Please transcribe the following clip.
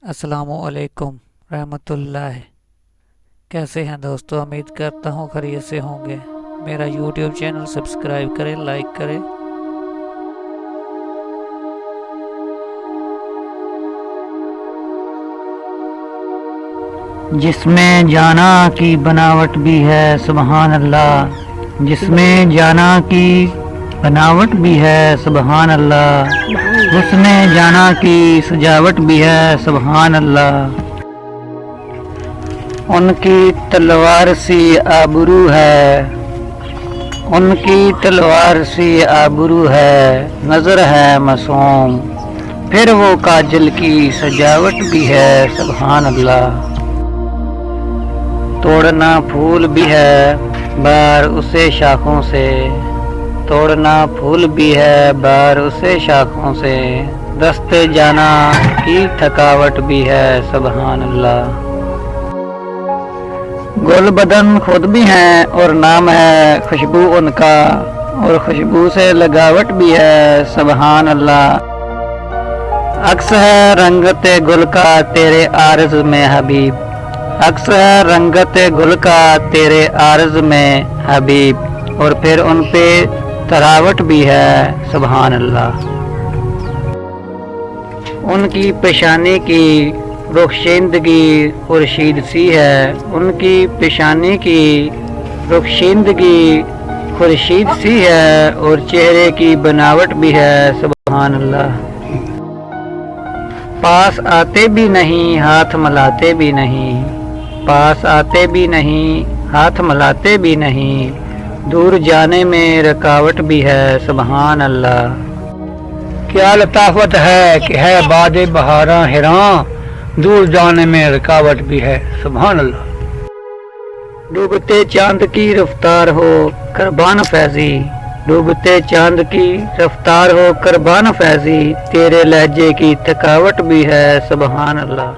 السلام علیکم رحمۃ اللہ۔ کیسے ہیں دوستو؟ امید کرتا ہوں خیریت سے ہوں گے۔ میرا یوٹیوب چینل سبسکرائب کریں، لائک کریں۔ جس میں جانا کی بناوٹ بھی ہے سبحان اللہ، جس میں جانا کی بناوٹ بھی ہے سبحان اللہ، اس میں جانا کی سجاوٹ بھی ہے سبحان اللہ۔ ان کی تلوار سی آبرو ہے، ان کی تلوار سی آبرو ہے، نظر ہے معصوم، پھر وہ کاجل کی سجاوٹ بھی ہے سبحان اللہ۔ توڑنا پھول بھی ہے بار اسے شاخوں سے، توڑنا پھول بھی ہے بار اسے شاخوں سے، دستے جانا کی تھکاوٹ بھی ہے سبحان اللہ۔ گل بدن خود بھی ہیں اور نام ہے خوشبو ان کا، اور خوشبو سے لگاوٹ بھی ہے سبحان اللہ۔ عکس ہے رنگت گل کا تیرے عارض میں حبیب، عکس ہے رنگت گل کا تیرے عارض میں حبیب، اور پھر ان پہ تراوٹ بھی ہے سبحان اللہ۔ ان کی پیشانی کی رخشیندگی خورشید سی ہے، ان کی پیشانی کی رخشیندگی خورشید سی ہے، اور چہرے کی بناوٹ بھی ہے سبحان اللہ۔ پاس آتے بھی نہیں ہاتھ ملاتے بھی نہیں، پاس آتے بھی نہیں ہاتھ ملاتے بھی نہیں، دور جانے میں رکاوٹ بھی ہے سبحان اللہ۔ کیا لطافت ہے کہ ہے باد بہاراں حیراں، دور جانے میں رکاوٹ بھی ہے سبحان اللہ۔ ڈوبتے چاند کی رفتار ہو قربان فیضی، ڈوبتے چاند کی رفتار ہو قربان فیضی، تیرے لہجے کی تھکاوٹ بھی ہے سبحان اللہ۔